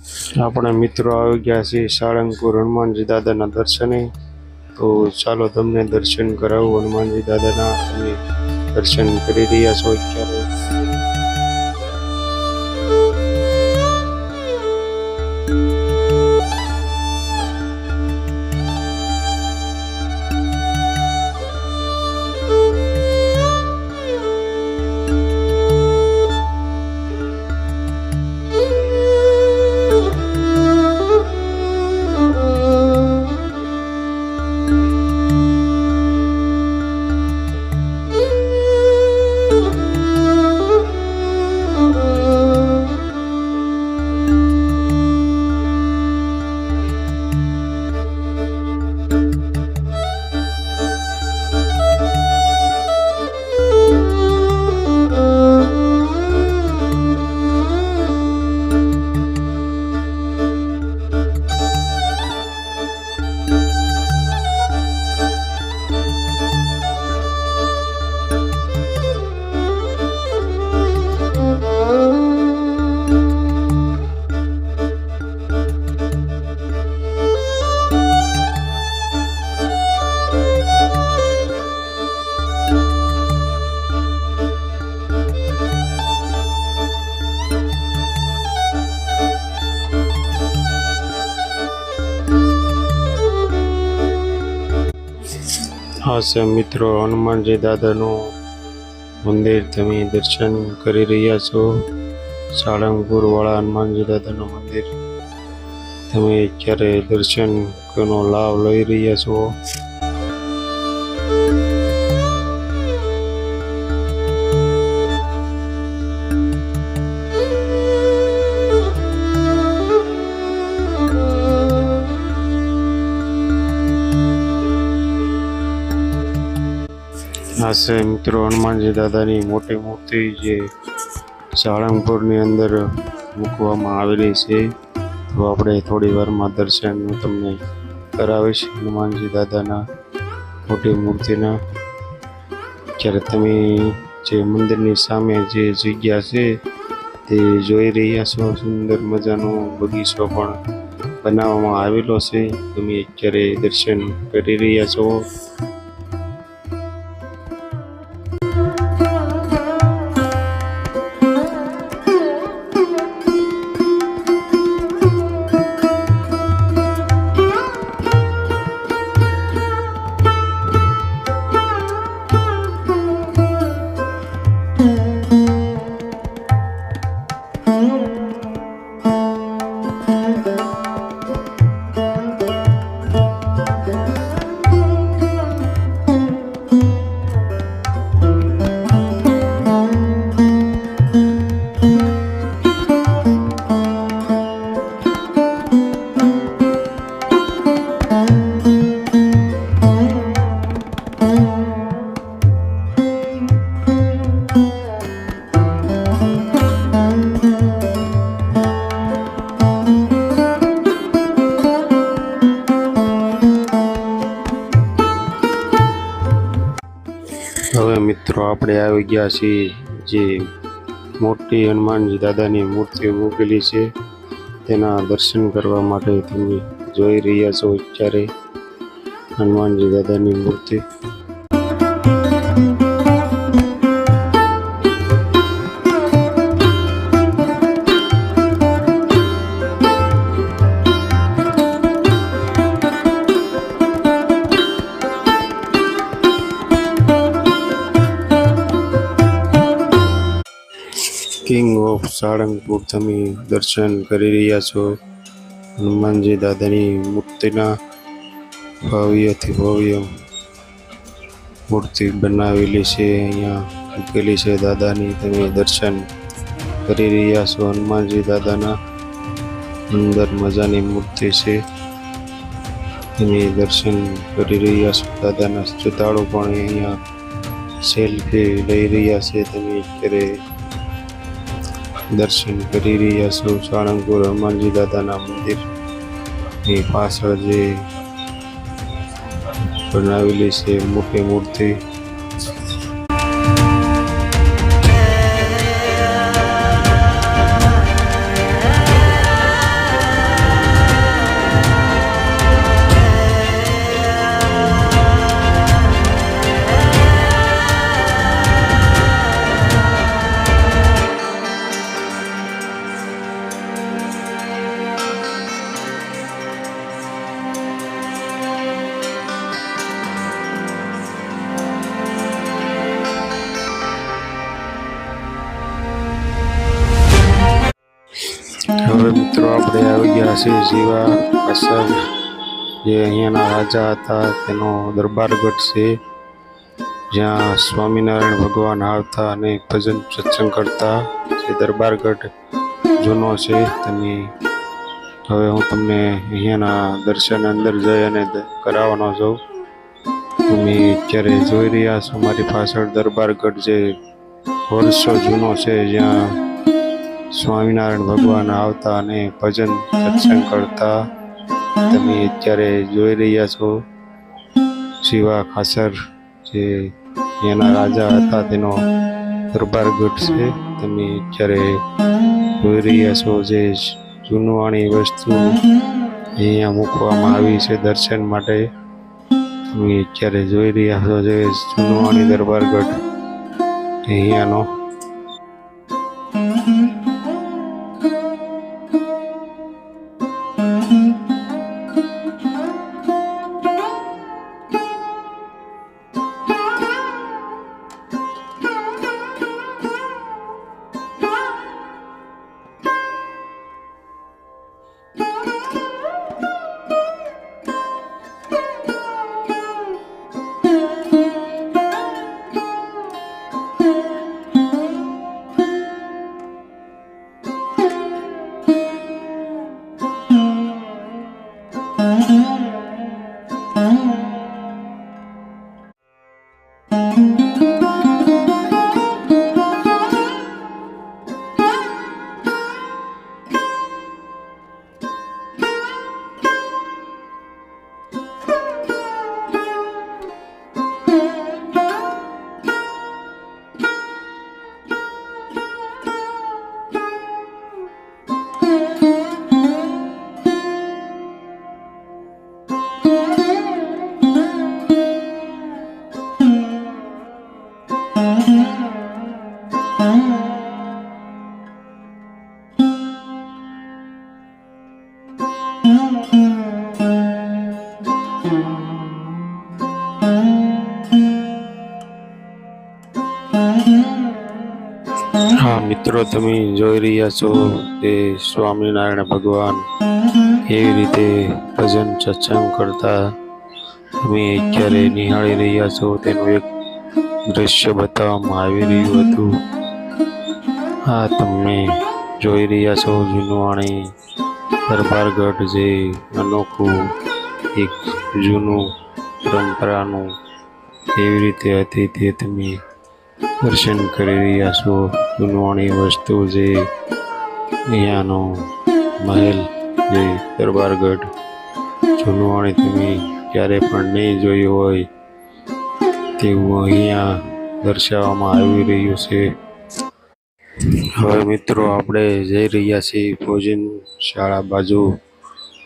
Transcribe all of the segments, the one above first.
આપણા મિત્રો આવી ગયા છે સાળંગપુર હનુમાનજી દાદાના દર્શને. તો ચાલો તમને દર્શન કરાવું હનુમાનજી દાદાના. તમે દર્શન કરી રહ્યા છો અત્યારે. હા છે મિત્રો, હનુમાનજી દાદાનું મંદિર તમે દર્શન કરી રહ્યા છો. સાળંગપુર વાળા હનુમાનજી દાદાનું મંદિર તમે અત્યારે દર્શનનો લાભ લઈ રહ્યા છો. આ છે મિત્રો હનુમાનજી દાદાની મોટી મૂર્તિ જે સાળંગપુરની અંદર મૂકવામાં આવેલી છે. તો આપણે થોડી વારમાં દર્શન તમને કરાવીશ હનુમાનજી દાદાના મોટી મૂર્તિના. જ્યારે તમે જે મંદિરની સામે જે જગ્યા છે તે જોઈ રહ્યા છો, સુંદર મજાનો બગીચો પણ બનાવવામાં આવેલો છે. તમે અત્યારે દર્શન કરી રહ્યા છો. હવે મિત્રો આપણે આવી ગયા છીએ જે મોટી હનુમાનજી દાદાની મૂર્તિ મૂકેલી છે તેના દર્શન કરવા માટે. તમે જોઈ રહ્યા છો અત્યારે હનુમાનજી દાદાની મૂર્તિ. કિંગ ઓફ સાળંગપુર તમે દર્શન કરી રહ્યા છો. હનુમાનજી દાદાની મૂર્તિના ભવ્યથી ભવ્ય મૂર્તિ બનાવેલી છે, અહીંયા મૂકેલી છે દાદાની. તમે દર્શન કરી રહ્યા છો હનુમાનજી દાદાના. સુંદર મજાની મૂર્તિ છે, તમે દર્શન કરી રહ્યા છો દાદાના. શ્રદ્ધાળુ પણ અહીંયા સેલ્ફી લઈ રહ્યા છે. તમે અત્યારે દર્શન કરી રહ્યા છો સાળંગપુર હનુમાનજી દાદાના મંદિરની પાછળ જે બનાવેલી છે મોટી મૂર્તિ. હવે મિત્રો આપણે આવી ગયા છીએ જીવા અસર, જે અહીંયાના રાજા હતા તેનો દરબારગઢ છે, જ્યાં સ્વામિનારાયણ ભગવાન આવતા અને ભજન સત્સંગ કરતા. જે દરબારગઢ જૂનો છે. તમે હવે હું તમને અહીંયાના દર્શન અંદર જઈ અને કરાવવાનો છું. તમે અત્યારે જોઈ રહ્યા છો મારી પાછળ દરબારગઢ, જે વર્ષો જૂનો છે, જ્યાં સ્વામિનારાયણ ભગવાન આવતા અને ભજન સત્સંગ કરતા. તમે અત્યારે જોઈ રહ્યા છો શિવા ખાસર, જે એના રાજા હતા તેનો દરબારગઢ છે. તમે અત્યારે જોઈ રહ્યા છો જે જૂનવાણી વસ્તુ અહીંયા મૂકવામાં આવી છે દર્શન માટે. તમે અત્યારે જોઈ રહ્યા છો જે જૂનવાણી દરબારગઢ અહીંયાનો. હા મિત્રો, તમે જોઈ રહ્યા છો કે સ્વામિનારાયણ ભગવાન એવી રીતે ભજન સત્સંગ કરતા. તમે અત્યારે નિહાળી રહ્યા છો તેનું એક દ્રશ્ય બતાવવામાં આવી રહ્યું હતું. હા, તમે જોઈ રહ્યા છો જૂનવાણી દરબારગઢ, જે અનોખું એક જૂનું પરંપરાનું કેવી રીતે હતી તે તમે દર્શન કરી રહ્યા છો. જૂનવાણી વસ્તુ, જે અહીંયાનો મહેલ, જે દરબારગઢ જૂનવાણી તમે ક્યારે પણ નહીં જોયું હોય તેવું અહીંયા દર્શાવવામાં આવી રહ્યું છે. હવે મિત્રો આપણે જઈ રહ્યા છીએ ભોજન શાળા બાજુ,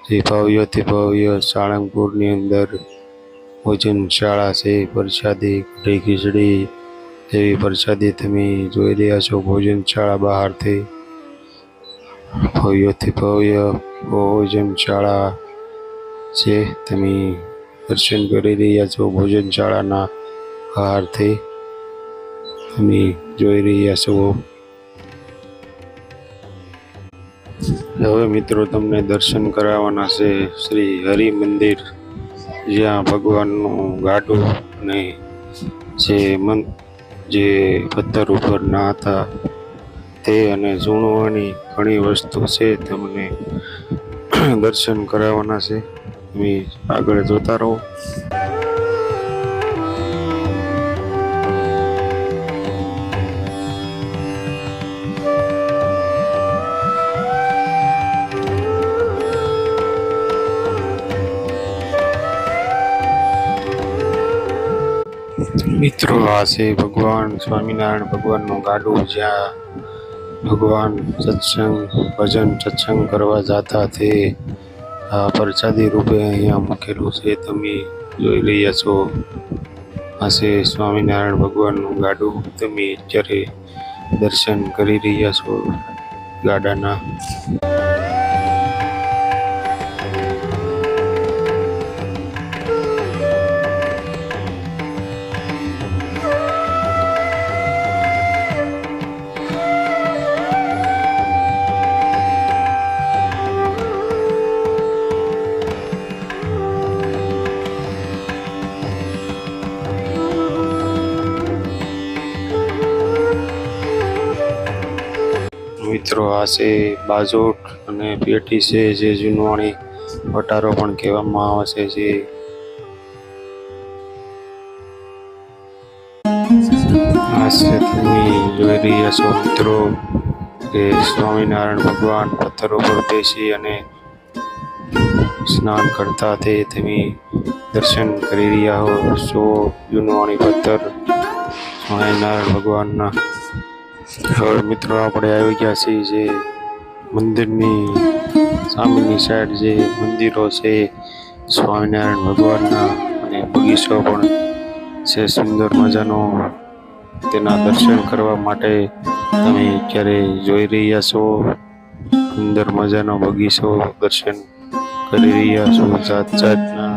જે ભવ્યથી ભવ્ય સાળંગપુરની અંદર ભોજન શાળા છે. પ્રસાદી, કઢી ખીચડી જેવી પ્રસાદી તમે જોઈ રહ્યા છો ભોજન શાળા બહારથી. ભવ્યથી ભવ્ય ભોજન શાળા છે. તમે દર્શન કરી રહ્યા છો ભોજન શાળાના બહારથી. તમે જોઈ રહ્યા છો. હવે મિત્રો તમને દર્શન કરાવવાના છે શ્રી હરિ મંદિર, જ્યાં ભગવાનનું ગાડું અને જે પથ્થર ઉપર ના હતા તે અને જૂનવાણી ઘણી વસ્તુ છે, તમને દર્શન કરાવવાના છે. તમે આગળ જોતા રહો. મિત્રો, આ છે ભગવાન સ્વામિનારાયણ ભગવાનનું ગાડું, જ્યાં ભગવાન ભજન સત્સંગ કરવા જતા તે આ પ્રસાદી રૂપે અહીંયા મૂકેલું છે. તમે જોઈ રહ્યા છો આ છે સ્વામિનારાયણ ભગવાનનું ગાડું. તમે અત્યારે દર્શન કરી રહ્યા છો ગાડાના. મિત્રો આ છે બાજોટ અને પેટી છે, જે જૂનવાણી વટારો પણ કહેવામાં આવે છે. આ છે તમે જોઈ રહ્યા છો મિત્રો કે સ્વામિનારાયણ ભગવાન પથ્થરો પર બેસી અને સ્નાન કરતા તે તમે દર્શન કરી રહ્યા છો. જૂનવાણી પથ્થર સ્વામિનારાયણ ભગવાનના. હવે મિત્રો આપણે આવી ગયા છીએ જે મંદિરની સામેની સાઈડ જે મંદિરો છે સ્વામિનારાયણ ભગવાનના, અને બગીચો પણ છે સુંદર મજાનો. તેના દર્શન કરવા માટે તમે અત્યારે જોઈ રહ્યા છો. સુંદર મજાનો બગીચો દર્શન કરી રહ્યા છો. જાત જાતના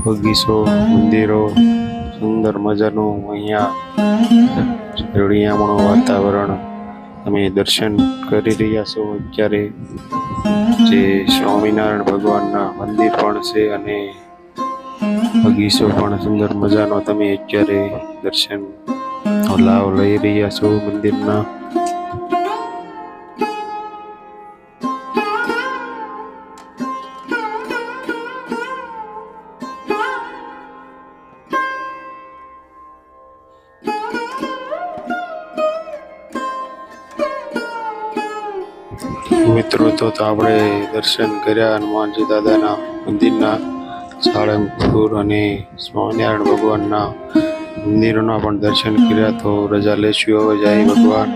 બગીચો, મંદિરો, સુંદર મજાનું અહીંયા રળિયામણું વાતાવરણ તમે દર્શન કરી રહ્યા છો અત્યારે. જે સ્વામિનારાયણ ભગવાનના મંદિર પણ છે અને બગીચો પણ સુંદર મજાનો તમે અત્યારે દર્શન લાભ લઈ રહ્યા છો મંદિરના. મિત્રો તો આપણે દર્શન કર્યા હનુમાનજી દાદાના મંદિરના, સાળંગપુર અને સ્વામિનારાયણ ભગવાનના મંદિરોના પણ દર્શન કર્યા. તો રજા લેશું હવે. જય ભગવાન.